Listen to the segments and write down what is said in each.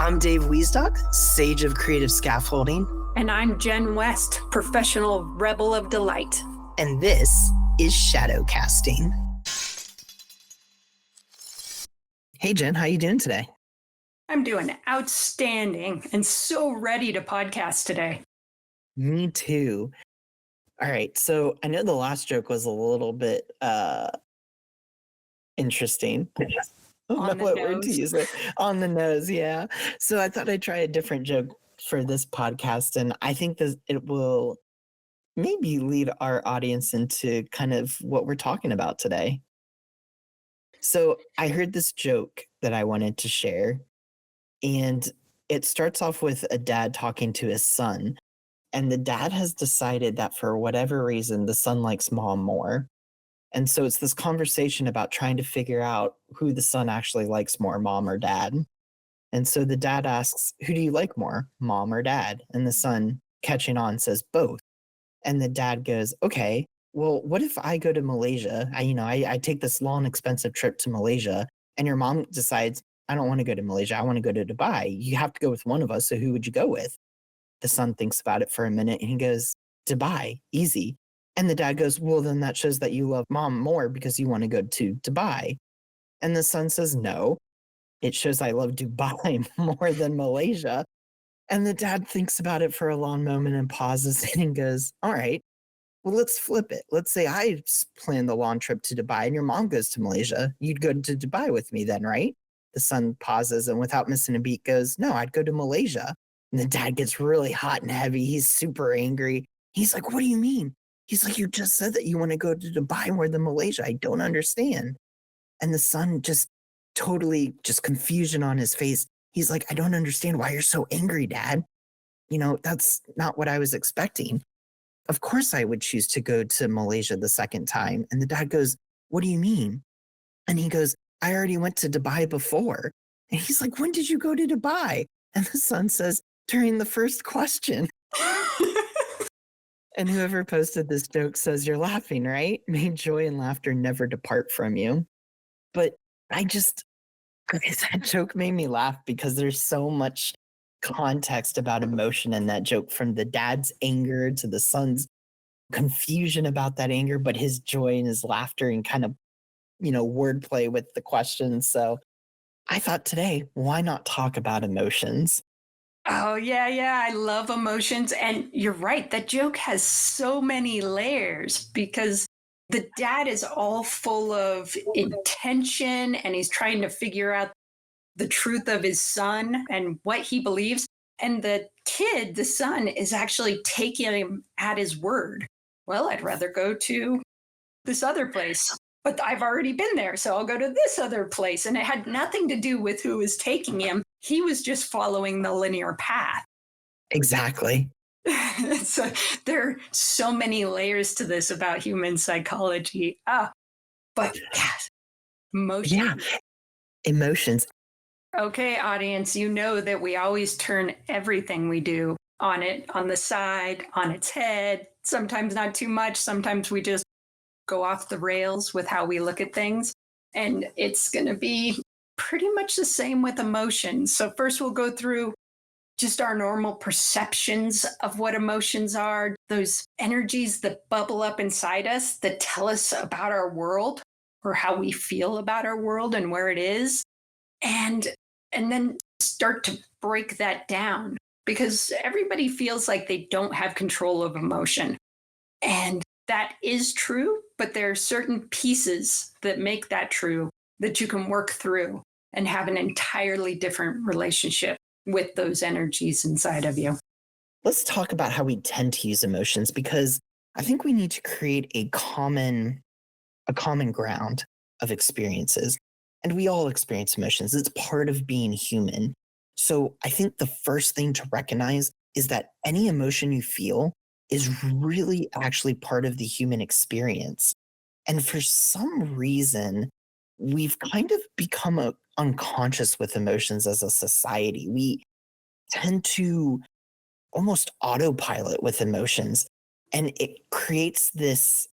I'm Dave Wiesdock, Sage of Creative Scaffolding. And I'm Jen West, Professional Rebel of Delight. And this is Shadowcasting. Hey Jen, how you doing today? I'm doing outstanding and so ready to podcast today. Me too. All right, so I know the last joke was a little bit interesting. I don't know what word to use there. On the nose, yeah. So I thought I'd try a different joke for this podcast, and I think it will maybe lead our audience into kind of what we're talking about today. So I heard this joke that I wanted to share, and it starts off with a dad talking to his son, and the dad has decided that for whatever reason, the son likes mom more. And so it's this conversation about trying to figure out who the son actually likes more, mom or dad. And so the dad asks, who do you like more, mom or dad? And the son, catching on, says both. And the dad goes, okay, well, what if I go to Malaysia? I take this long, expensive trip to Malaysia, and your mom decides, I don't want to go to Malaysia. I want to go to Dubai. You have to go with one of us. So who would you go with? The son thinks about it for a minute and he goes, Dubai, easy. And the dad goes, well, then that shows that you love mom more because you want to go to Dubai. And the son says, no, it shows I love Dubai more than Malaysia. And the dad thinks about it for a long moment and pauses and goes, all right, well, let's flip it. Let's say I plan the long trip to Dubai and your mom goes to Malaysia. You'd go to Dubai with me then, right? The son pauses and without missing a beat goes, no, I'd go to Malaysia. And the dad gets really hot and heavy. He's super angry. He's like, what do you mean? He's like, you just said that you want to go to Dubai more than Malaysia. I don't understand. And the son just totally just confusion on his face. He's like, I don't understand why you're so angry, Dad. That's not what I was expecting. Of course I would choose to go to Malaysia the second time. And the dad goes, what do you mean? And he goes, I already went to Dubai before. And he's like, when did you go to Dubai? And the son says, during the first question. And whoever posted this joke says, you're laughing, right? May joy and laughter never depart from you. But that joke made me laugh because there's so much context about emotion in that joke, from the dad's anger to the son's confusion about that anger, but his joy and his laughter and kind of, wordplay with the questions. So I thought today, why not talk about emotions? Oh, yeah. I love emotions. And you're right. That joke has so many layers because the dad is all full of intention and he's trying to figure out the truth of his son and what he believes. And the kid, the son, is actually taking him at his word. Well, I'd rather go to this other place, but I've already been there, so I'll go to this other place. And it had nothing to do with who was taking him. He was just following the linear path. Exactly. So there are so many layers to this about human psychology. But yes, emotions. Yeah, emotions. Okay, audience, you know that we always turn everything we do on the side, on its head. Sometimes not too much. Sometimes we just go off the rails with how we look at things. And it's going to be pretty much the same with emotions. So first we'll go through just our normal perceptions of what emotions are, those energies that bubble up inside us that tell us about our world or how we feel about our world and where it is. And then start to break that down, because everybody feels like they don't have control of emotion. And that is true, but there are certain pieces that make that true that you can work through and have an entirely different relationship with those energies inside of you. Let's talk about how we tend to use emotions, because I think we need to create a common ground of experiences. And we all experience emotions. It's part of being human. So I think the first thing to recognize is that any emotion you feel is really actually part of the human experience. And for some reason, we've kind of become unconscious with emotions as a society. We tend to almost autopilot with emotions, and it creates this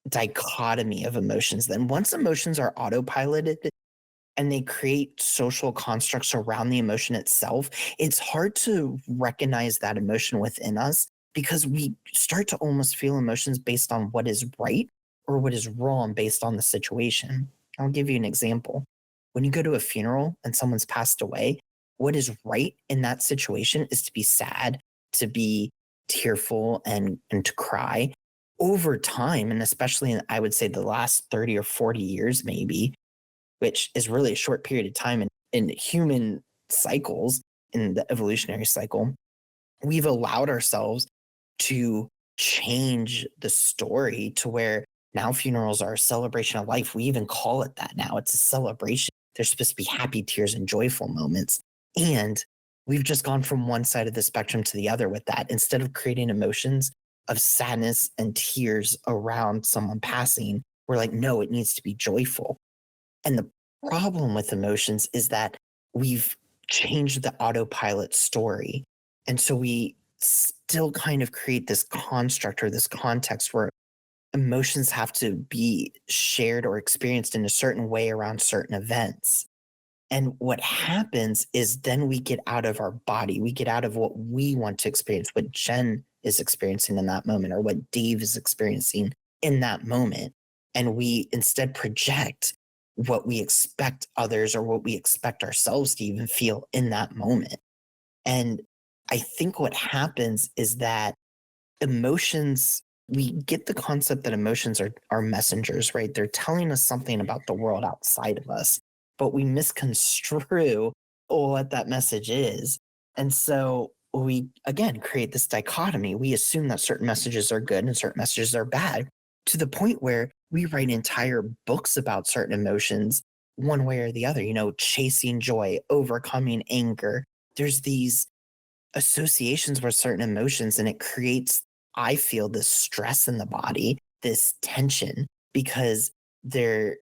dichotomy of emotions. Then once emotions are autopiloted, and they create social constructs around the emotion itself, it's hard to recognize that emotion within us because we start to almost feel emotions based on what is right or what is wrong based on the situation. I'll give you an example. When you go to a funeral and someone's passed away, what is right in that situation is to be sad, to be tearful, and to cry. Over time, and especially in, I would say, the last 30 or 40 years, maybe, which is really a short period of time in human cycles, in the evolutionary cycle, we've allowed ourselves to change the story to where now funerals are a celebration of life. We even call it that now. It's a celebration. There's supposed to be happy tears and joyful moments. And we've just gone from one side of the spectrum to the other with that. Instead of creating emotions of sadness and tears around someone passing, we're like, no, it needs to be joyful. And the problem with emotions is that we've changed the autopilot story. And so we still kind of create this construct or this context where emotions have to be shared or experienced in a certain way around certain events. And what happens is then we get out of our body, we get out of what we want to experience, what Jen is experiencing in that moment, or what Dave is experiencing in that moment. And we instead project what we expect others or what we expect ourselves to even feel in that moment. And I think what happens is that emotions, we get the concept that emotions are messengers, right? They're telling us something about the world outside of us, but we misconstrue what that message is. And so we, again, create this dichotomy. We assume that certain messages are good and certain messages are bad, to the point where we write entire books about certain emotions one way or the other, chasing joy, overcoming anger. There's these associations with certain emotions, and it creates, I feel, this stress in the body, this tension, because there,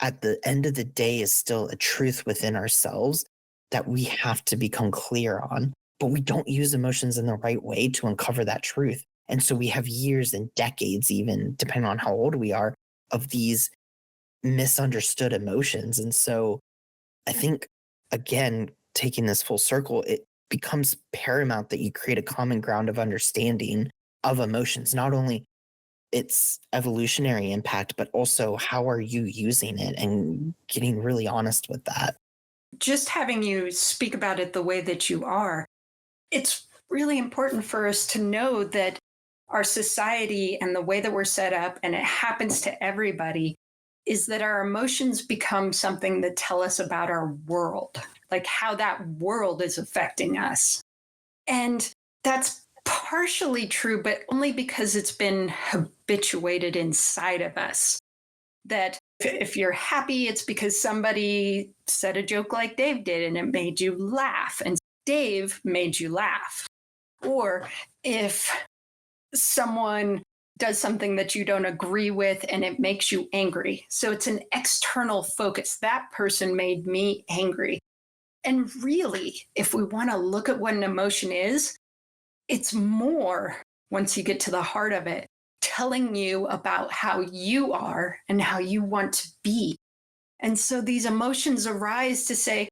at the end of the day, is still a truth within ourselves that we have to become clear on. But we don't use emotions in the right way to uncover that truth. And so we have years and decades, even depending on how old we are, of these misunderstood emotions. And so I think, again, taking this full circle, it becomes paramount that you create a common ground of understanding of emotions, not only its evolutionary impact, but also how are you using it, and getting really honest with that. Just having you speak about it the way that you are, it's really important for us to know that our society and the way that we're set up, and it happens to everybody, is that our emotions become something that tell us about our world, like how that world is affecting us. And that's partially true, but only because it's been habituated inside of us. That if you're happy, it's because somebody said a joke like Dave did and it made you laugh, and Dave made you laugh. Or if someone does something that you don't agree with and it makes you angry. So it's an external focus. That person made me angry. And really, if we want to look at what an emotion is, it's more, once you get to the heart of it, telling you about how you are and how you want to be. And so these emotions arise to say,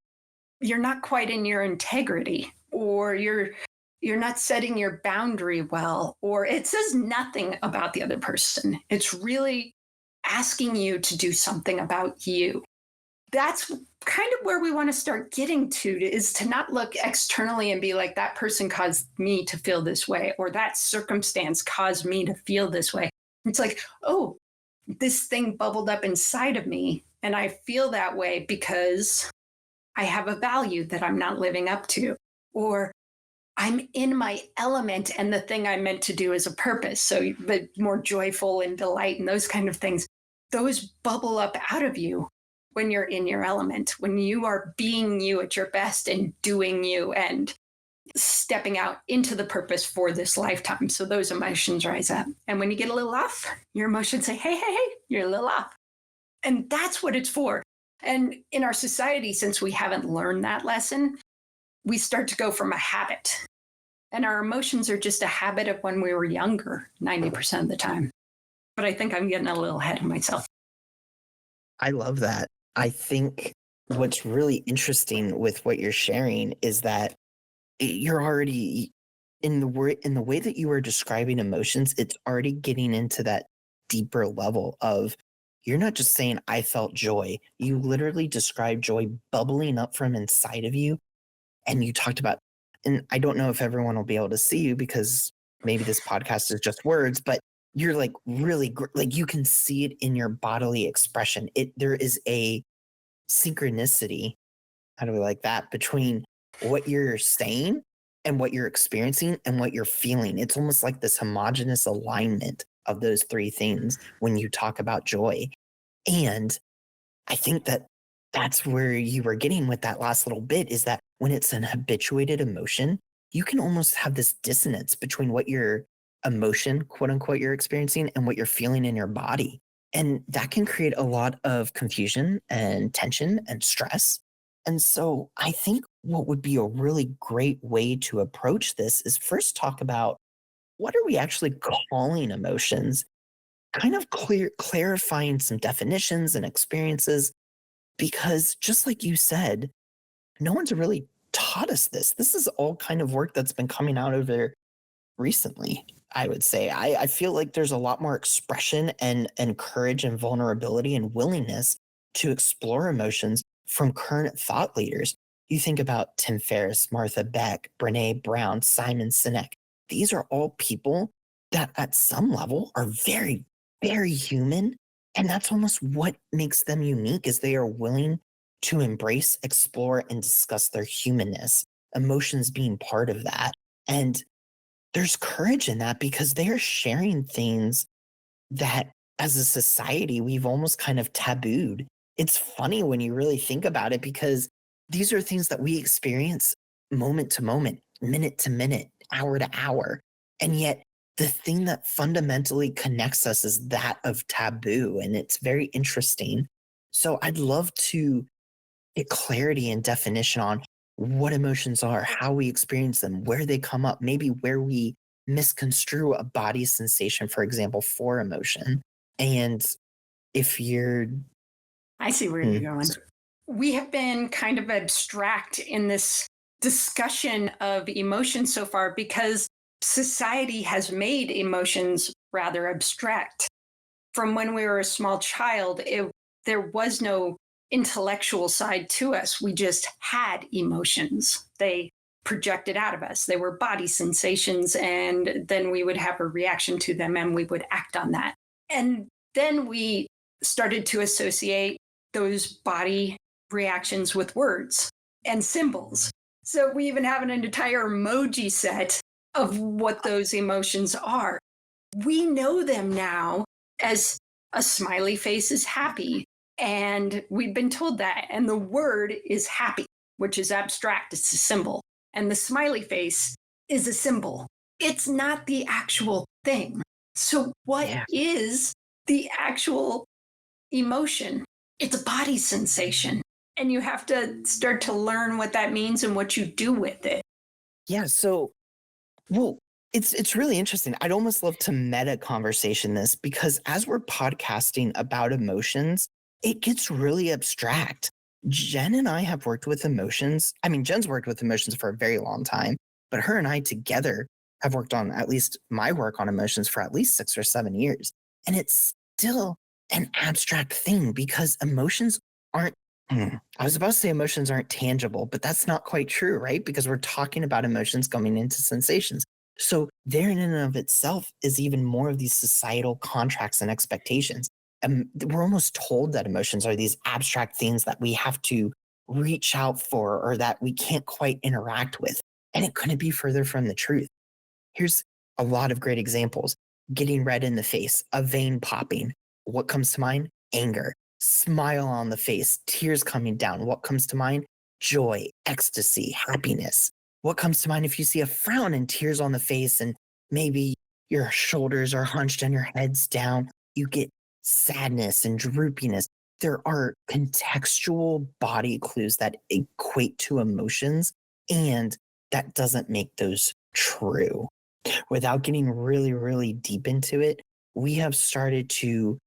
you're not quite in your integrity, or you're not setting your boundary well, or it says nothing about the other person. It's really asking you to do something about you. That's kind of where we want to start getting to, is to not look externally and be like, that person caused me to feel this way, or that circumstance caused me to feel this way. It's like, oh, this thing bubbled up inside of me, and I feel that way because I have a value that I'm not living up to, or I'm in my element and the thing I'm meant to do is a purpose. So the more joyful and delight and those kind of things, those bubble up out of you when you're in your element, when you are being you at your best and doing you and stepping out into the purpose for this lifetime. So those emotions rise up. And when you get a little off, your emotions say, hey, hey, hey, you're a little off. And that's what it's for. And in our society, since we haven't learned that lesson, we start to go from a habit. And our emotions are just a habit of when we were younger, 90% of the time. But I think I'm getting a little ahead of myself. I love that. I think what's really interesting with what you're sharing is that you're already in the way that you are describing emotions, it's already getting into that deeper level of you're not just saying I felt joy. You literally described joy bubbling up from inside of you. And you talked about, and I don't know if everyone will be able to see you because maybe this podcast is just words, but you're like really like you can see it in your bodily expression. There is a synchronicity, how do we like that, between what you're saying and what you're experiencing and what you're feeling. It's almost like this homogenous alignment of those three things when you talk about joy. And I think that that's where you were getting with that last little bit, is that when it's an habituated emotion, you can almost have this dissonance between what your emotion, quote unquote, you're experiencing and what you're feeling in your body. And that can create a lot of confusion and tension and stress. And so I think what would be a really great way to approach this is first talk about what are we actually calling emotions, kind of clarifying some definitions and experiences, because just like you said, no one's really taught us this. This is all kind of work that's been coming out over recently, I would say. I feel like there's a lot more expression and courage and vulnerability and willingness to explore emotions from current thought leaders. You think about Tim Ferriss, Martha Beck, Brene Brown, Simon Sinek. These are all people that at some level are very, very human. And that's almost what makes them unique, is they are willing to embrace, explore, and discuss their humanness, emotions being part of that. And there's courage in that because they are sharing things that as a society we've almost kind of tabooed. It's funny when you really think about it because these are things that we experience moment to moment, minute to minute, hour to hour. And yet the thing that fundamentally connects us is that of taboo. And it's very interesting. So I'd love to get clarity and definition on what emotions are, how we experience them, where they come up, maybe where we misconstrue a body sensation, for example, for emotion. And if you're, I see where you're hmm, going. We have been kind of abstract in this discussion of emotions so far because society has made emotions rather abstract. From when we were a small child, there was no intellectual side to us. We just had emotions. They projected out of us. They were body sensations, and then we would have a reaction to them and we would act on that. And then we started to associate those body reactions with words and symbols. So we even have an entire emoji set of what those emotions are. We know them now as a smiley face is happy. And we've been told that. And the word is happy, which is abstract, it's a symbol. And the smiley face is a symbol. It's not the actual thing. So, what yeah, is the actual emotion? It's a body sensation. And you have to start to learn what that means and what you do with it. yeah. So, well, it's really interesting. I'd almost love to meta conversation this because as we're podcasting about emotions, it gets really abstract. Jen and I have worked with emotions. I mean, Jen's worked with emotions for a very long time, but her and I together have worked on, at least my work on emotions, for at least 6 or 7 years. And it's still an abstract thing because emotions aren't, I was about to say emotions aren't tangible, but that's not quite true, right? Because we're talking about emotions coming into sensations. So there in and of itself is even more of these societal contracts and expectations. We're almost told that emotions are these abstract things that we have to reach out for or that we can't quite interact with. And it couldn't be further from the truth. Here's a lot of great examples: getting red in the face, a vein popping. What comes to mind? Anger. Smile on the face, tears coming down. What comes to mind? Joy, ecstasy, happiness. What comes to mind if you see a frown and tears on the face and maybe your shoulders are hunched and your head's down? You get sadness and droopiness. There are contextual body clues that equate to emotions, and that doesn't make those true. Without getting really, really deep into it, we have started to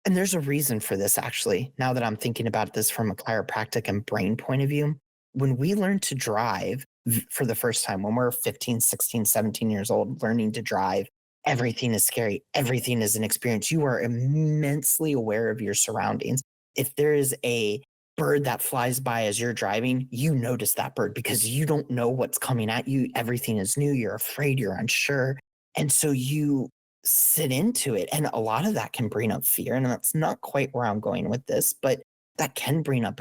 And there's a reason for this, actually. Now that I'm thinking about this from a chiropractic and brain point of view, when we learn to drive for the first time, when we're 15, 16, 17 years old, learning to drive, everything is scary. Everything is an experience. You are immensely aware of your surroundings. If there is a bird that flies by as you're driving, you notice that bird because you don't know what's coming at you. Everything is new. You're afraid, you're unsure. And so you sit into it. And a lot of that can bring up fear. And that's not quite where I'm going with this, but that can bring up,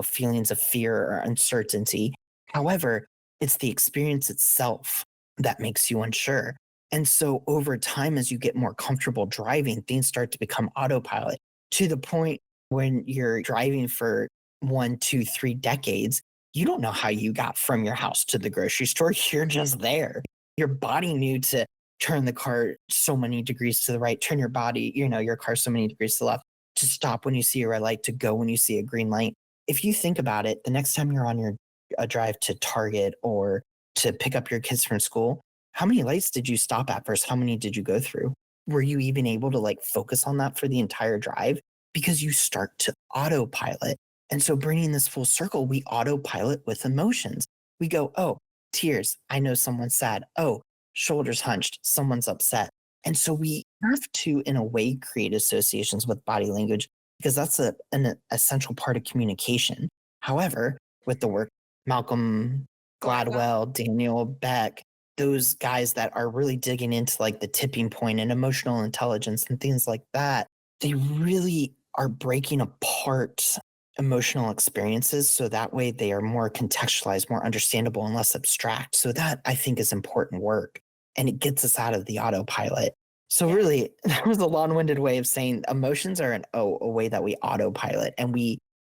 feelings of fear or uncertainty. However, it's the experience itself that makes you unsure. And so over time, as you get more comfortable driving, things start to become autopilot to the point when you're driving for 1, 2, 3 decades, you don't know how you got from your house to the grocery store. You're just there. Your body knew to turn the car so many degrees to the right, turn your body, your car so many degrees to the left, to stop when you see a red light, to go when you see a green light. If you think about it, the next time you're on your a drive to Target or to pick up your kids from school, how many lights did you stop at versus how many did you go through? Were you even able to like focus on that for the entire drive? Because you start to autopilot. And so bringing this full circle, we autopilot with emotions. We go, oh, tears. I know someone's sad. Oh, shoulders hunched. Someone's upset. And so we have to, in a way, create associations with body language because that's an essential part of communication. However, with the work, Malcolm Gladwell. Gladwell, Daniel Beck, those guys that are really digging into like the tipping point and emotional intelligence and things like that, they really are breaking apart emotional experiences so that way they are more contextualized, more understandable, and less abstract. So that I think is important work and it gets us out of the autopilot. So Yeah. really, that was a long-winded way of saying emotions are a way that we autopilot. And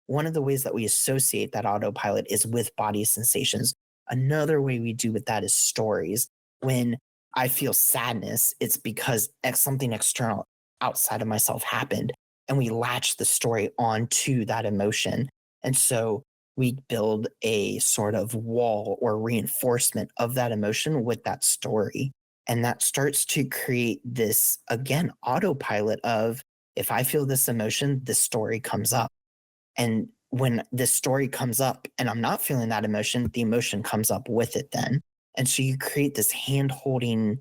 one of the ways that we associate that autopilot is with body sensations. Another way we do with that is stories. When I feel sadness, it's because something external outside of myself happened. And we latch the story onto that emotion. And so we build a sort of wall or reinforcement of that emotion with that story. And that starts to create this, again, autopilot of if I feel this emotion, this story comes up. And when this story comes up and I'm not feeling that emotion, the emotion comes up with it then. And so you create this hand holding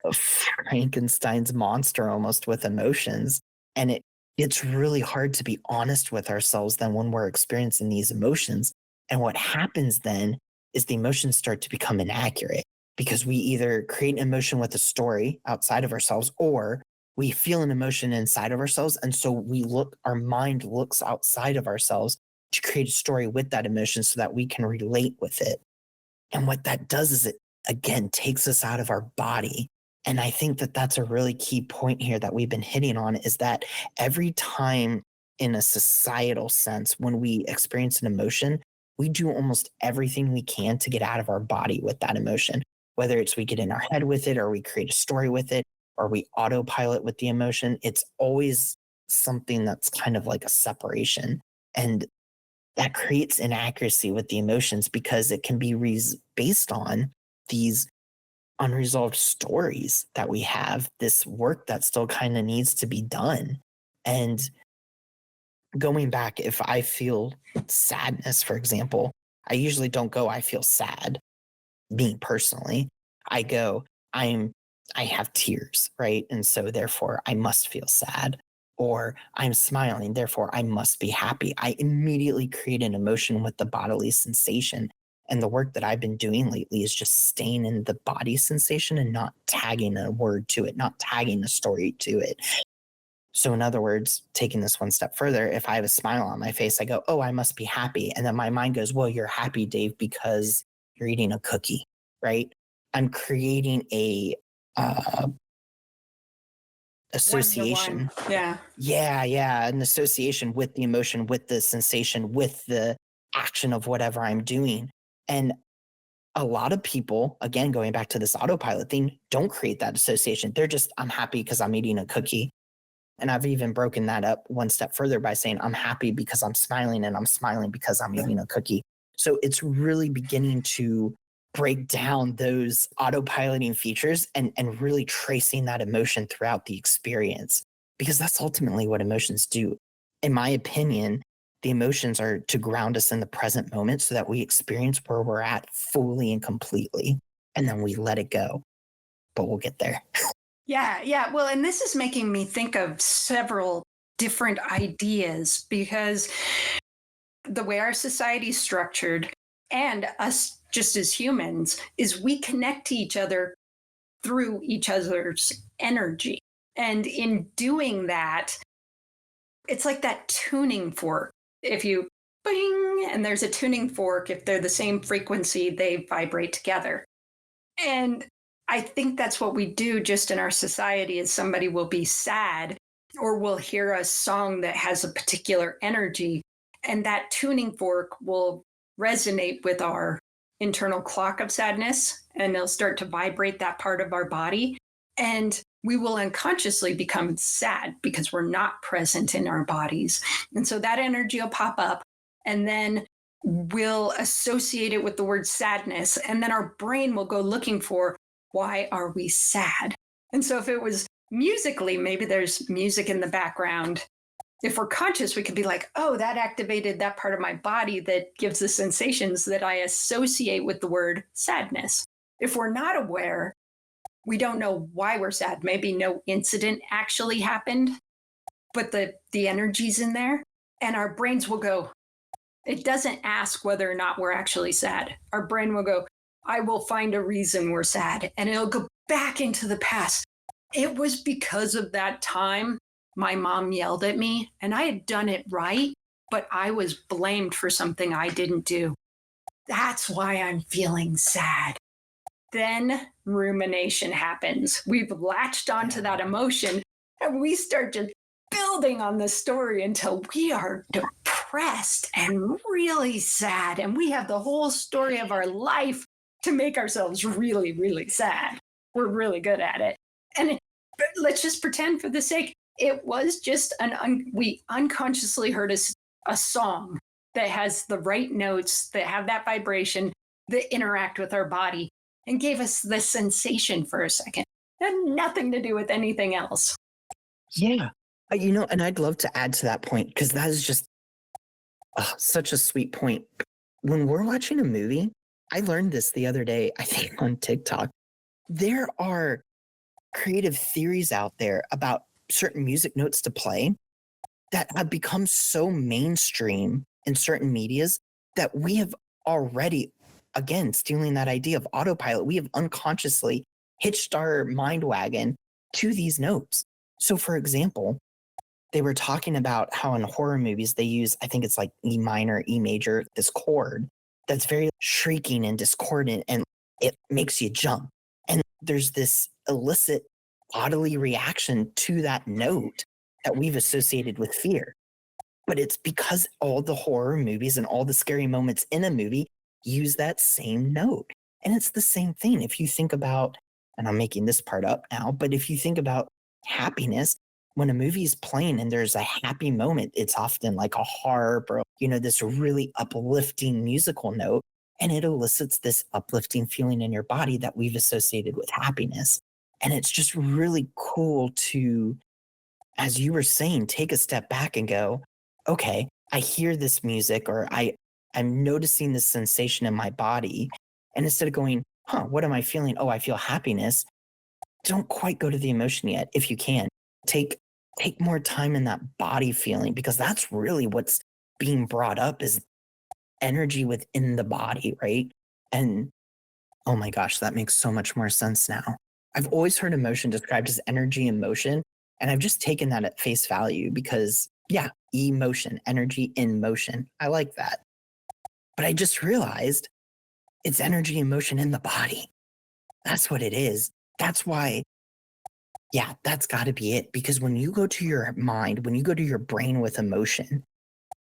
of Frankenstein's monster almost with emotions. And it's really hard to be honest with ourselves then when we're experiencing these emotions. And what happens then is the emotions start to become inaccurate because we either create an emotion with a story outside of ourselves or we feel an emotion inside of ourselves. And so our mind looks outside of ourselves to create a story with that emotion so that we can relate with it. And what that does is it, again, takes us out of our body. And I think that that's a really key point here that we've been hitting on is that every time in a societal sense, when we experience an emotion, we do almost everything we can to get out of our body with that emotion, whether it's we get in our head with it or we create a story with it or we autopilot with the emotion. It's always something that's kind of like a separation. And that creates inaccuracy with the emotions because it can be based on these unresolved stories that we have, this work that still kind of needs to be done. And going back, if I feel sadness, for example, I usually don't go, I feel sad, me personally. I go, I have tears, right? And so therefore I must feel sad. Or I'm smiling, therefore I must be happy. I immediately create an emotion with the bodily sensation. And the work that I've been doing lately is just staying in the body sensation and not tagging a word to it, not tagging a story to it. So, in other words, taking this one step further, if I have a smile on my face, I go, oh, I must be happy. And then my mind goes, well, you're happy, Dave, because you're eating a cookie, right? I'm creating a uh, One to one. association. Yeah. Yeah, an association with the emotion, with the sensation, with the action of whatever I'm doing. And a lot of people, again, going back to this autopilot thing, don't create that association. They're just, I'm happy because I'm eating a cookie. And I've even broken that up one step further by saying, I'm happy because I'm smiling and I'm smiling because I'm eating a cookie. So it's really beginning to break down those autopiloting features and really tracing that emotion throughout the experience. because that's ultimately what emotions do. In my opinion, the emotions are to ground us in the present moment so that we experience where we're at fully and completely, and then we let it go. But we'll get there. Yeah, yeah. Well, and this is making me think of several different ideas because the way our society is structured and us just as humans is we connect to each other through each other's energy. And in doing that, it's like that tuning fork. If you bing and there's a tuning fork, if they're the same frequency, they vibrate together. And I think that's what we do just in our society is somebody will be sad or will hear a song that has a particular energy and that tuning fork will resonate with our internal clock of sadness and they'll start to vibrate that part of our body and we will unconsciously become sad because we're not present in our bodies. And so that energy will pop up and then we'll associate it with the word sadness and then our brain will go looking for why are we sad. And so if it was musically, maybe there's music in the background. If we're conscious, we could be like, oh, that activated that part of my body that gives the sensations that I associate with the word sadness. If we're not aware, we don't know why we're sad. Maybe no incident actually happened, but the energy's in there and our brains will go, it doesn't ask whether or not we're actually sad. Our brain will go, I will find a reason we're sad. And it'll go back into the past. It was because of that time my mom yelled at me and I had done it right, but I was blamed for something I didn't do. That's why I'm feeling sad. Then rumination happens. We've latched onto that emotion and we start just building on the story until we are depressed and really sad. And we have the whole story of our life to make ourselves really, really sad. We're really good at it. And let's just pretend for the sake, it was just we unconsciously heard a song that has the right notes, that have that vibration, that interact with our body and gave us the sensation for a second. It had nothing to do with anything else. Yeah. And I'd love to add to that point because that is just such a sweet point. When we're watching a movie, I learned this the other day, I think on TikTok. There are creative theories out there about certain music notes to play that have become so mainstream in certain medias that we have already, again, stealing that idea of autopilot, we have unconsciously hitched our mind wagon to these notes. So, for example, they were talking about how in horror movies they use, I think it's like E minor, E major, this chord that's very shrieking and discordant and it makes you jump. And there's this illicit bodily reaction to that note that we've associated with fear. But it's because all the horror movies and all the scary moments in a movie use that same note. And it's the same thing. If you think about, and I'm making this part up now, but if you think about happiness, when a movie is playing and there's a happy moment, it's often like a harp or, this really uplifting musical note. And it elicits this uplifting feeling in your body that we've associated with happiness. And it's just really cool to, as you were saying, take a step back and go, okay, I hear this music or I'm noticing this sensation in my body. And instead of going, what am I feeling? Oh, I feel happiness. Don't quite go to the emotion yet. If you can, take more time in that body feeling because that's really what's being brought up is energy within the body, right? And oh my gosh, that makes so much more sense now. I've always heard emotion described as energy and motion, and I've just taken that at face value because, yeah, emotion, energy in motion. I like that. But I just realized it's energy and motion in the body. That's what it is. That's why, yeah, that's got to be it. Because when you go to your mind, when you go to your brain with emotion,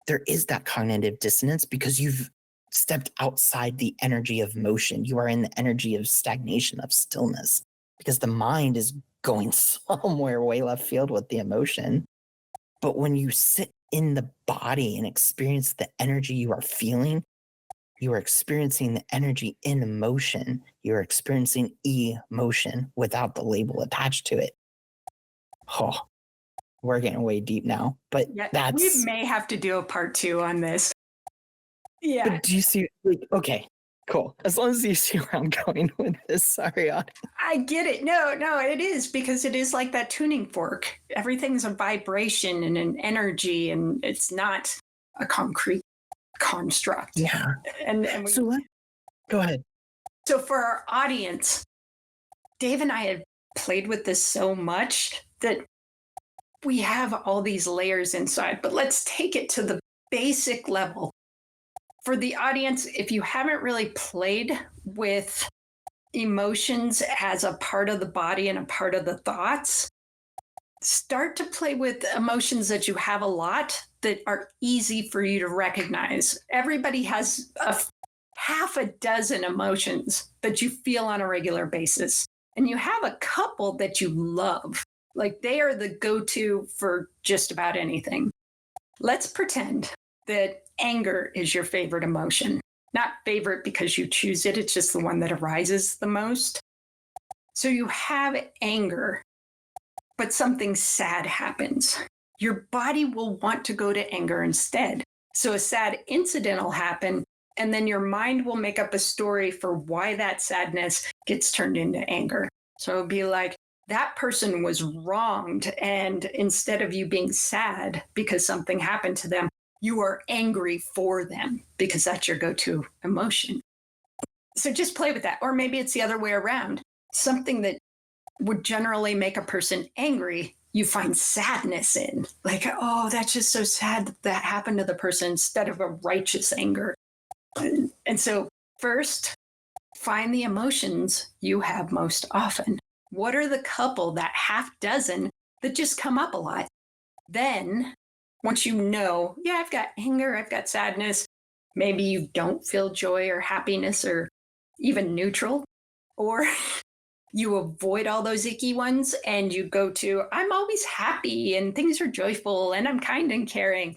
there is that cognitive dissonance because you've stepped outside the energy of motion. You are in the energy of stagnation, of stillness, because the mind is going somewhere way left field with the emotion. But when you sit in the body and experience the energy you are feeling, you are experiencing the energy in emotion. You're experiencing emotion without the label attached to it. Oh, we're getting way deep now, but Yeah, we that's, may have to do a part 2 on this. Yeah, but do you see, like, okay, cool. As long as you see where I'm going with this, sorry, Audie. I get it. No, no, it is because it is like that tuning fork. Everything's a vibration and an energy, and it's not a concrete construct. Yeah. And we, Go ahead. so for our audience, Dave and I have played with this so much that we have all these layers inside, but let's take it to the basic level. For the audience, if you haven't really played with emotions as a part of the body and a part of the thoughts, start to play with emotions that you have a lot that are easy for you to recognize. Everybody has half a dozen emotions that you feel on a regular basis, and you have a couple that you love. Like they are the go to for just about anything. Let's pretend that anger is your favorite emotion. Not favorite because you choose it, it's just the one that arises the most. So you have anger, but something sad happens. Your body will want to go to anger instead. So a sad incident will happen, and then your mind will make up a story for why that sadness gets turned into anger. So it'll be like, that person was wronged, and instead of you being sad because something happened to them, you are angry for them because that's your go-to emotion. So just play with that. Or maybe it's the other way around. Something that would generally make a person angry, you find sadness in. Like, oh, that's just so sad that that happened to the person, instead of a righteous anger. And so first, find the emotions you have most often. What are the couple, that half dozen, that just come up a lot? Then, once you know, yeah, I've got anger, I've got sadness, maybe you don't feel joy or happiness or even neutral, or you avoid all those icky ones and you go to, I'm always happy and things are joyful and I'm kind and caring.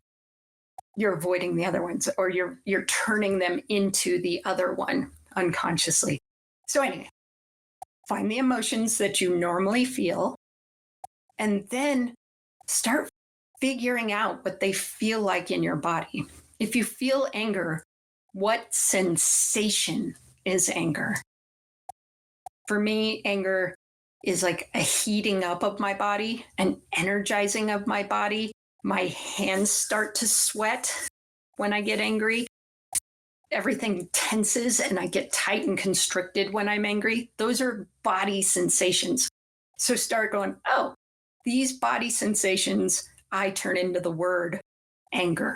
You're avoiding the other ones, or you're turning them into the other one unconsciously. So anyway, find the emotions that you normally feel, and then start figuring out what they feel like in your body. If you feel anger, what sensation is anger? For me, anger is like a heating up of my body, an energizing of my body. My hands start to sweat when I get angry. Everything tenses and I get tight and constricted when I'm angry. Those are body sensations. So start going, oh, these body sensations I turn into the word anger,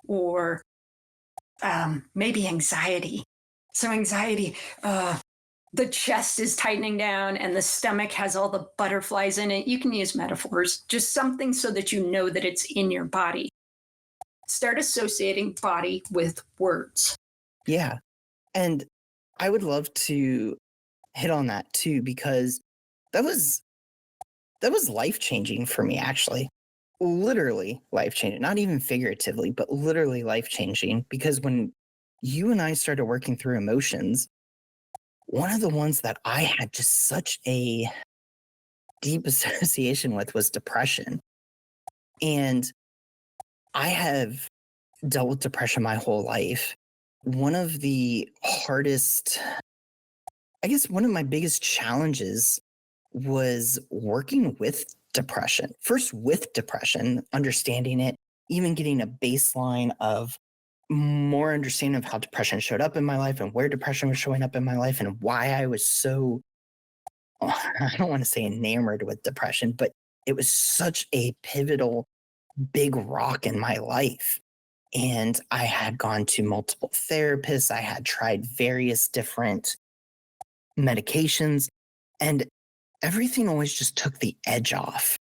or maybe anxiety. So anxiety, the chest is tightening down and the stomach has all the butterflies in it. You can use metaphors, just something so that you know that it's in your body. Start associating body with words. Yeah. And I would love to hit on that too, because that was life-changing for me, actually. Literally life-changing, not even figuratively, but literally life-changing, because when you and I started working through emotions, one of the ones that I had just such a deep association with was depression. And I have dealt with depression my whole life. One of the hardest, I guess one of my biggest challenges was working with depression. First, with depression, understanding it, even getting a baseline of more understanding of how depression showed up in my life and where depression was showing up in my life and why I was so, I don't want to say enamored with depression, but it was such a pivotal, big rock in my life. And I had gone to multiple therapists. I had tried various different medications, and everything always just took the edge off.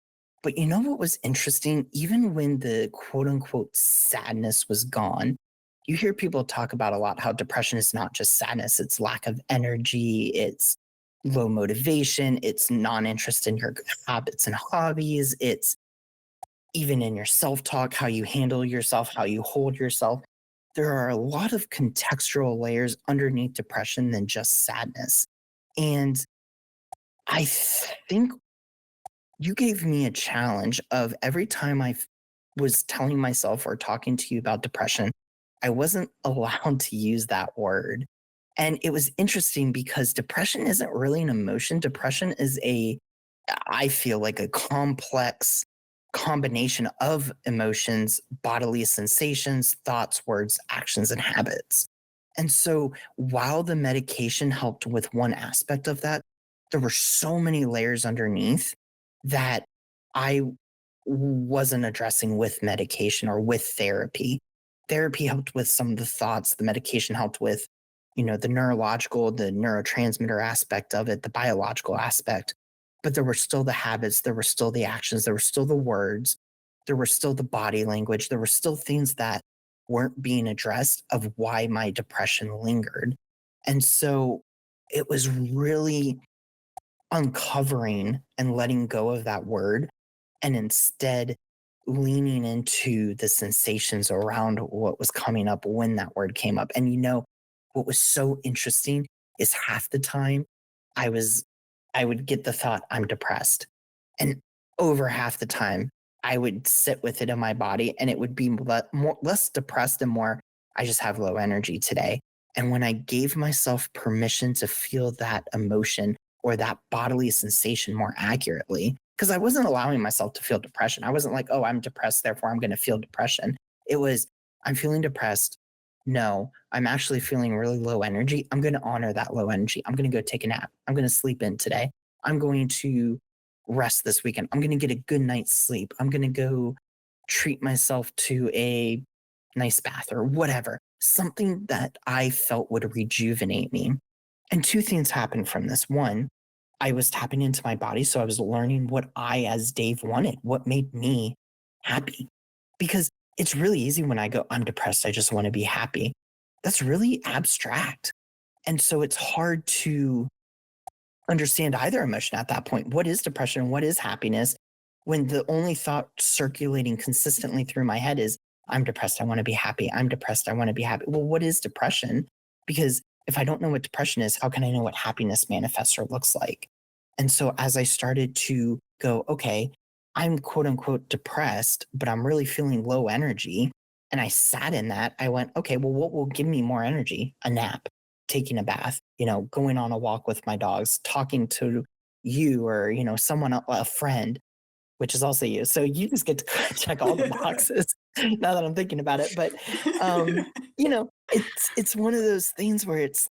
But you know what was interesting? Even when the quote unquote sadness was gone, you hear people talk about a lot how depression is not just sadness, it's lack of energy, it's low motivation, it's non interest in your habits and hobbies, it's even in your self talk, how you handle yourself, how you hold yourself. There are a lot of contextual layers underneath depression than just sadness. And I think you gave me a challenge of every time was telling myself or talking to you about depression, I wasn't allowed to use that word. And it was interesting because depression isn't really an emotion. Depression is I feel like a complex combination of emotions, bodily sensations, thoughts, words, actions, and habits. And so while the medication helped with one aspect of that, there were so many layers underneath that I wasn't addressing with medication or with therapy. Therapy helped with some of the thoughts, the medication helped with, the neurological, the neurotransmitter aspect of it, the biological aspect. But there were still the habits, there were still the actions, there were still the words, there were still the body language, there were still things that weren't being addressed of why my depression lingered. And so it was really uncovering and letting go of that word and instead leaning into the sensations around what was coming up when that word came up. And what was so interesting is half the time I was I would get the thought I'm depressed. And over half the time I would sit with it in my body and it would be less depressed and more I just have low energy today. And when I gave myself permission to feel that emotion or that bodily sensation more accurately, because I wasn't allowing myself to feel depression. I wasn't like, oh, I'm depressed, therefore I'm going to feel depression. It was, I'm feeling depressed. No, I'm actually feeling really low energy. I'm going to honor that low energy. I'm going to go take a nap. I'm going to sleep in today. I'm going to rest this weekend. I'm going to get a good night's sleep. I'm going to go treat myself to a nice bath or whatever, something that I felt would rejuvenate me. And two things happened from this. One, I was tapping into my body. So I was learning what I, as Dave, wanted, what made me happy. Because it's really easy when I go, I'm depressed. I just want to be happy. That's really abstract. And so it's hard to understand either emotion at that point. What is depression? What is happiness? When the only thought circulating consistently through my head is, I'm depressed. I want to be happy. I'm depressed. I want to be happy. Well, what is depression? Because if I don't know what depression is, how can I know what happiness manifests or looks like? And so as I started to go, okay, I'm quote unquote depressed, but I'm really feeling low energy. And I sat in that. I went, okay, well, what will give me more energy? A nap, taking a bath, going on a walk with my dogs, talking to you or, someone, a friend, which is also you. So you just get to check all the boxes now that I'm thinking about it. But, it's one of those things where it's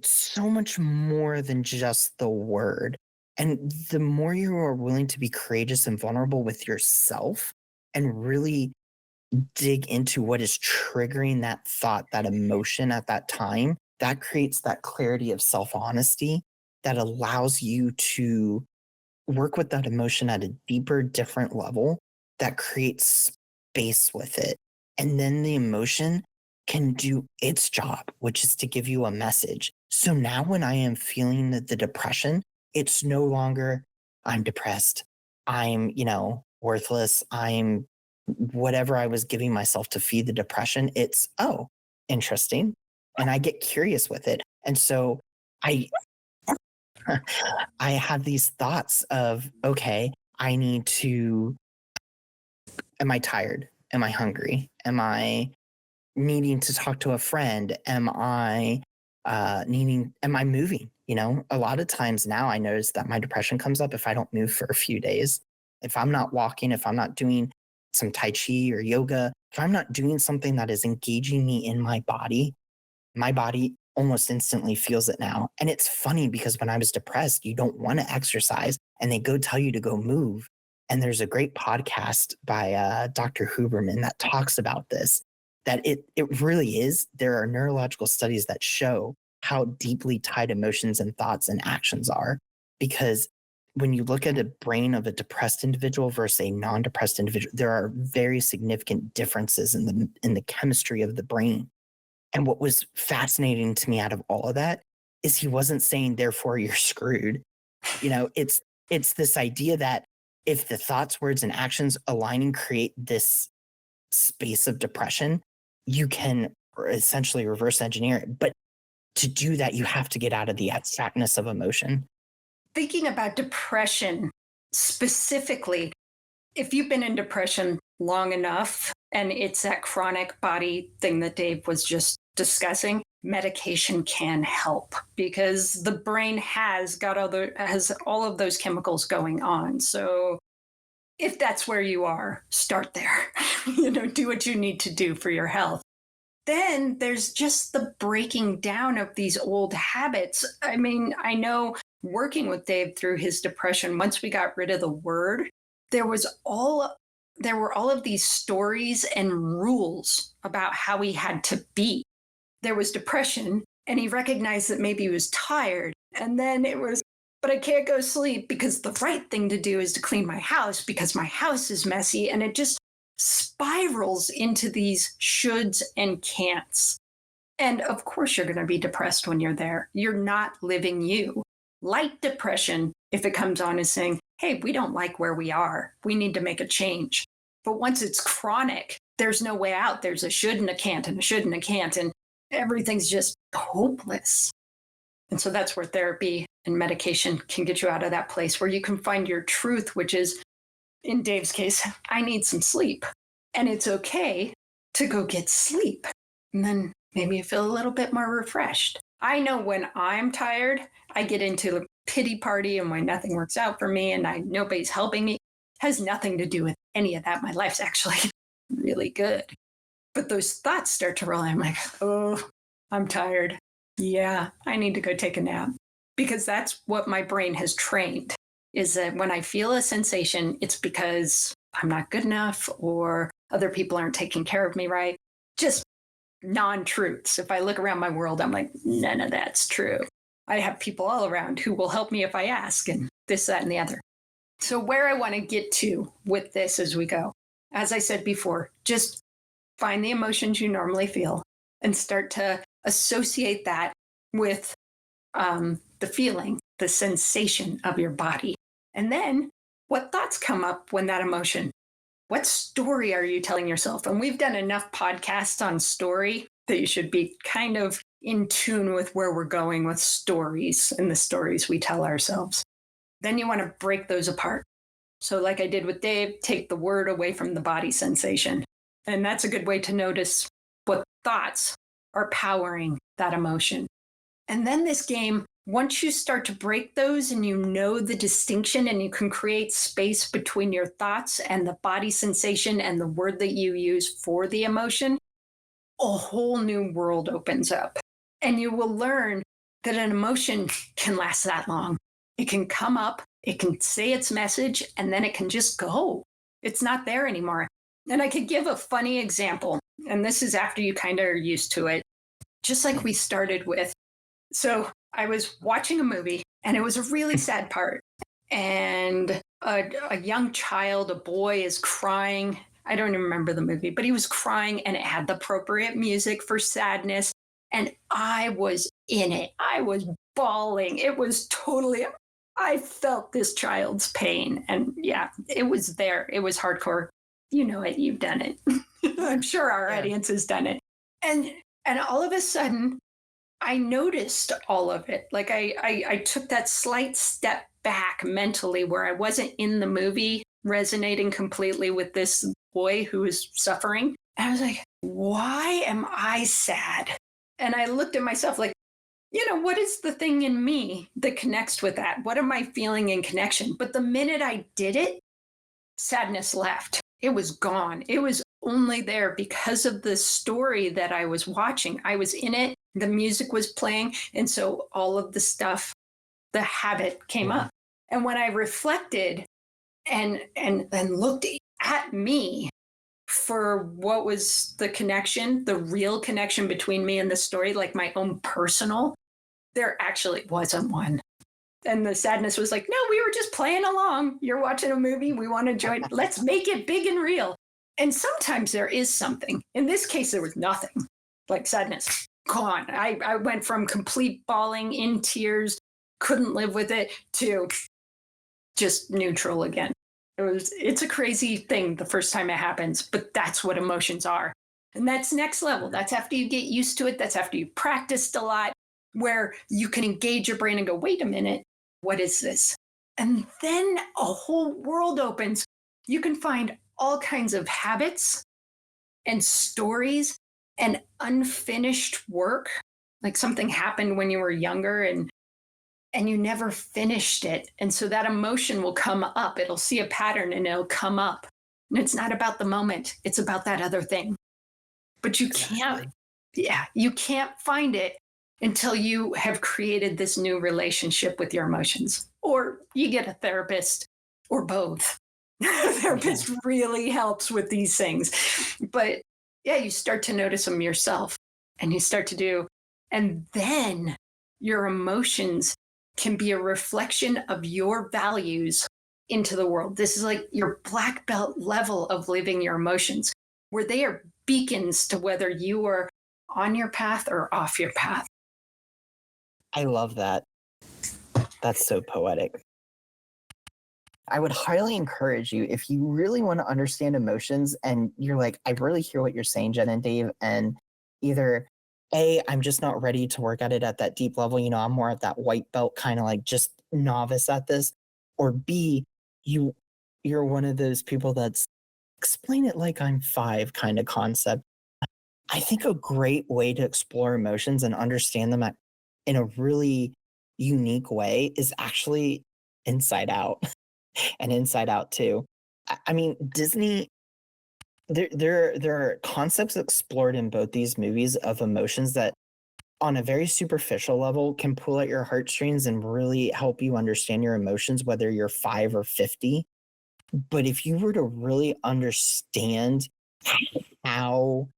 so much more than just the word. And the more you are willing to be courageous and vulnerable with yourself and really dig into what is triggering that thought, that emotion at that time, that creates that clarity of self honesty that allows you to work with that emotion at a deeper, different level that creates space with it. And then the emotion can do its job, which is to give you a message. So now when I am feeling the depression, it's no longer, I'm depressed. I'm, worthless. I'm whatever I was giving myself to feed the depression. It's, oh, interesting. And I get curious with it. And so I I have these thoughts of, okay, I need to, am I tired? Am I hungry? Am I needing to talk to a friend? Am I moving? A lot of times now I notice that my depression comes up if I don't move for a few days. If I'm not walking, if I'm not doing some Tai Chi or yoga, if I'm not doing something that is engaging me in my body almost instantly feels it now. And it's funny because when I was depressed, you don't want to exercise and they go tell you to go move. And there's a great podcast by Dr. Huberman that talks about this, that it really is. There are neurological studies that show how deeply tied emotions and thoughts and actions are. Because when you look at a brain of a depressed individual versus a non-depressed individual, there are very significant differences in the chemistry of the brain. And what was fascinating to me out of all of that is he wasn't saying, therefore you're screwed. It's this idea that if the thoughts, words, and actions aligning create this space of depression, you can essentially reverse engineer it. But to do that, you have to get out of the abstractness of emotion. Thinking about depression, specifically, if you've been in depression long enough and it's that chronic body thing that Dave was just discussing, medication can help because the brain has all of those chemicals going on. So if that's where you are, start there. Do what you need to do for your health. Then there's just the breaking down of these old habits. I mean, I know working with Dave through his depression, once we got rid of the word, there was all there were all of these stories and rules about how he had to be. There was depression, and he recognized that maybe he was tired. And then it was, but I can't go sleep because the right thing to do is to clean my house because my house is messy. And it just spirals into these shoulds and can'ts. And of course, you're going to be depressed when you're there. You're not living you. Light depression, if it comes on, is saying, hey, we don't like where we are. We need to make a change. But once it's chronic, there's no way out. There's a should and a can't and a should and a can't. And everything's just hopeless. And so that's where therapy and medication can get you out of that place where you can find your truth, which is, in Dave's case, I need some sleep. And it's okay to go get sleep. And then maybe you feel a little bit more refreshed. I know when I'm tired, I get into a pity party and when nothing works out for me and nobody's helping me. It has nothing to do with any of that. My life's actually really good. But those thoughts start to roll in. I'm like, oh, I'm tired. Yeah, I need to go take a nap. Because that's what my brain has trained, is that when I feel a sensation, it's because I'm not good enough or other people aren't taking care of me right. Just non-truths. If I look around my world, I'm like, none of that's true. I have people all around who will help me if I ask, and this, that, and the other. So where I want to get to with this as we go, as I said before, just find the emotions you normally feel and start to associate that with the feeling, the sensation of your body. And then what thoughts come up when that emotion, what story are you telling yourself? And we've done enough podcasts on story that you should be kind of in tune with where we're going with stories and the stories we tell ourselves. Then you want to break those apart. So like I did with Dave, take the word away from the body sensation. And that's a good way to notice what thoughts are powering that emotion. And then this game, once you start to break those and you know the distinction and you can create space between your thoughts and the body sensation and the word that you use for the emotion, a whole new world opens up. And you will learn that an emotion can last that long. It can come up, it can say its message, and then it can just go. It's not there anymore. And I could give a funny example, and this is after you kind of are used to it, just like we started with. So I was watching a movie, and it was a really sad part. And a young child, a boy, is crying. I don't even remember the movie, but he was crying, and it had the appropriate music for sadness. And I was in it. I was bawling. It was totally, I felt this child's pain. And yeah, it was there. It was hardcore. You know it. You've done it. I'm sure our audience has done it. And all of a sudden, I noticed all of it. Like I took that slight step back mentally where I wasn't in the movie resonating completely with this boy who was suffering. And I was like, why am I sad? And I looked at myself like, what is the thing in me that connects with that? What am I feeling in connection? But the minute I did it, sadness left. It was gone. It was only there because of the story that I was watching. I was in it. The music was playing. And so all of the stuff, the habit came up. And when I reflected and looked at me for what was the connection, the real connection between me and the story, like my own personal, there actually wasn't one. And the sadness was like, no, we were just playing along. You're watching a movie. We want to join. Let's make it big and real. And sometimes there is something. In this case, there was nothing. Like sadness, gone. I went from complete bawling in tears, couldn't live with it, to just neutral again. It's a crazy thing the first time it happens, but that's what emotions are. And that's next level. That's after you get used to it. That's after you practiced a lot, where you can engage your brain and go, wait a minute, what is this? And then a whole world opens. You can find all kinds of habits and stories and unfinished work. Like something happened when you were younger and you never finished it. And so that emotion will come up. It'll see a pattern and it'll come up. And it's not about the moment, it's about that other thing. But you can't, Exactly. yeah, you can't find it until you have created this new relationship with your emotions, or you get a therapist, or both. A Yeah. therapist really helps with these things. But yeah, you start to notice them yourself and you start to do, and then your emotions can be a reflection of your values into the world. This is like your black belt level of living your emotions, where they are beacons to whether you are on your path or off your path. I love that. That's so poetic. I would highly encourage you if you really want to understand emotions and you're like, I really hear what you're saying, Jen and Dave, and either A, I'm just not ready to work at it at that deep level. I'm more at that white belt kind of like just novice at this, or B, you you're one of those people that's explain it like I'm five kind of concept. I think a great way to explore emotions and understand them in a really unique way is actually Inside Out and Inside Out 2. I mean, Disney, there are concepts explored in both these movies of emotions that on a very superficial level can pull at your heartstrings and really help you understand your emotions, whether you're 5 or 50. But if you were to really understand how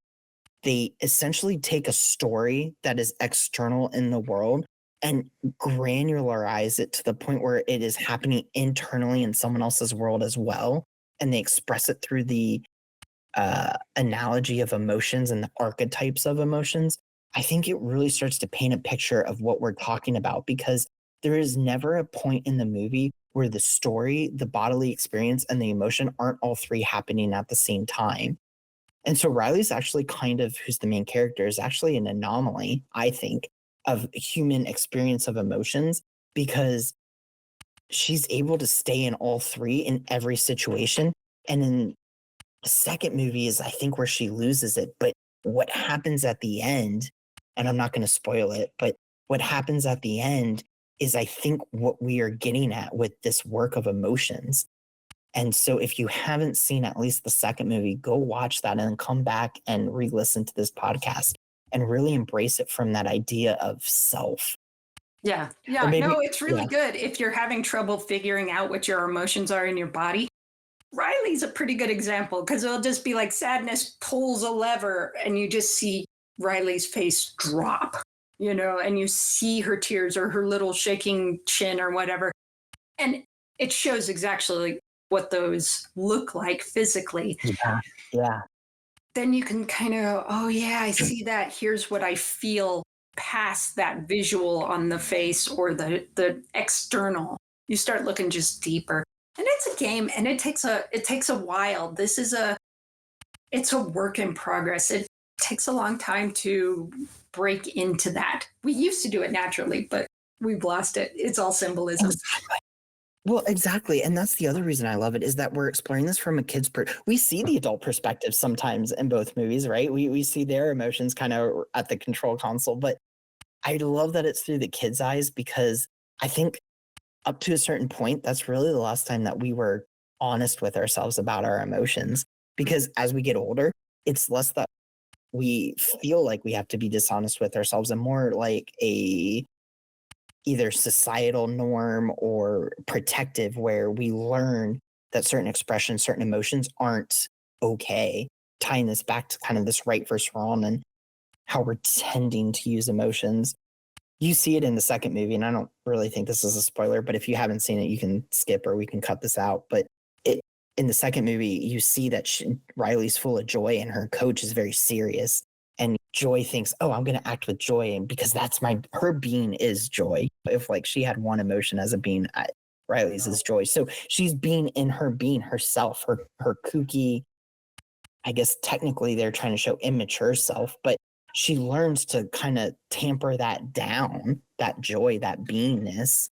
they essentially take a story that is external in the world and granularize it to the point where it is happening internally in someone else's world as well. And they express it through the analogy of emotions and the archetypes of emotions. I think it really starts to paint a picture of what we're talking about because there is never a point in the movie where the story, the bodily experience, and the emotion aren't all three happening at the same time. And so Riley's actually kind of, who's the main character, is actually an anomaly, I think, of human experience of emotions because she's able to stay in all three in every situation. And then the second movie is, I think, where she loses it. But what happens at the end, and I'm not going to spoil it, but what happens at the end is, I think, what we are getting at with this work of emotions. And so if you haven't seen at least the second movie, go watch that and then come back and re-listen to this podcast and really embrace it from that idea of self. Yeah. Or Yeah. No, maybe, it's really yeah, good. If you're having trouble figuring out what your emotions are in your body, Riley's a pretty good example because it'll just be like sadness pulls a lever and you just see Riley's face drop, and you see her tears or her little shaking chin or whatever. And it shows exactly what those look like physically. yeah, yeah. Then you can kind of, oh, yeah, I see that. Here's what I feel past that visual on the face or the external. You start looking just deeper. And it's a game and it takes a while. It's a work in progress. It takes a long time to break into that. We used to do it naturally, but we've lost it. It's all symbolism. Well, exactly. And that's the other reason I love it is that we're exploring this from a kid's we see the adult perspective sometimes in both movies, right? We see their emotions kind of at the control console, but I love that it's through the kids' eyes because I think up to a certain point, that's really the last time that we were honest with ourselves about our emotions. Because as we get older, it's less that we feel like we have to be dishonest with ourselves and more like a either societal norm or protective where we learn that certain expressions, certain emotions aren't okay. Tying this back to kind of this right versus wrong and how we're tending to use emotions. You see it in the second movie, and I don't really think this is a spoiler, but if you haven't seen it, you can skip or we can cut this out. But it in the second movie, you see that Riley's full of joy and her coach is very serious. And Joy thinks, "Oh, I'm going to act with joy," and because that's her being is joy. If like she had one emotion as a being, Riley's is joy. So she's being in her being herself, her kooky. I guess technically they're trying to show immature self, but she learns to kind of tamper that down, that joy, that beingness.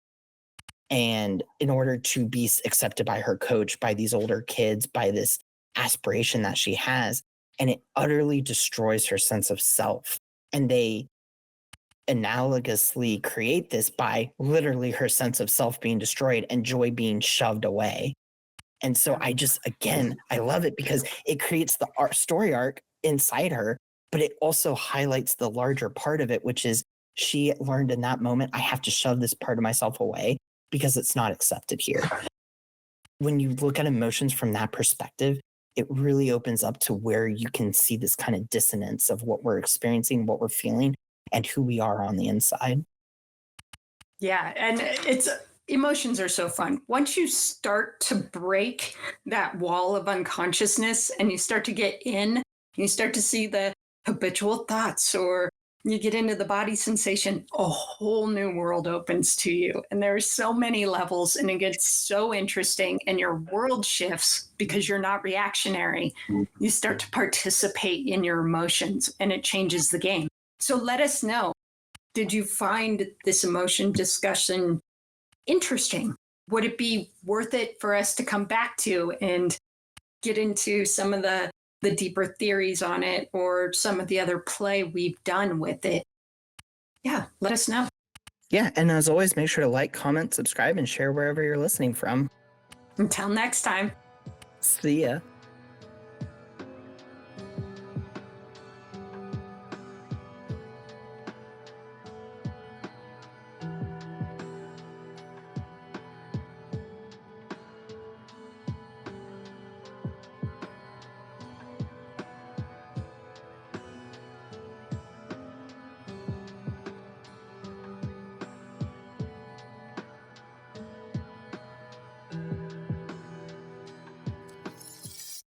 And in order to be accepted by her coach, by these older kids, by this aspiration that she has, and it utterly destroys her sense of self. And they analogously create this by literally her sense of self being destroyed and joy being shoved away. And so I just, again, I love it because it creates the story arc inside her, but it also highlights the larger part of it, which is she learned in that moment, I have to shove this part of myself away because it's not accepted here. When you look at emotions from that perspective, it really opens up to where you can see this kind of dissonance of what we're experiencing, what we're feeling, and who we are on the inside. Yeah, and emotions are so fun. Once you start to break that wall of unconsciousness and you start to get in, you start to see the habitual thoughts, or you get into the body sensation, a whole new world opens to you. And there are so many levels, and it gets so interesting, and your world shifts because you're not reactionary. You start to participate in your emotions, and it changes the game. So let us know. Did you find this emotion discussion interesting? Would it be worth it for us to come back to and get into some of the deeper theories on it, or some of the other play we've done with it? Yeah, let us know. Yeah, and as always, make sure to like, comment, subscribe, and share wherever you're listening from. Until next time. See ya.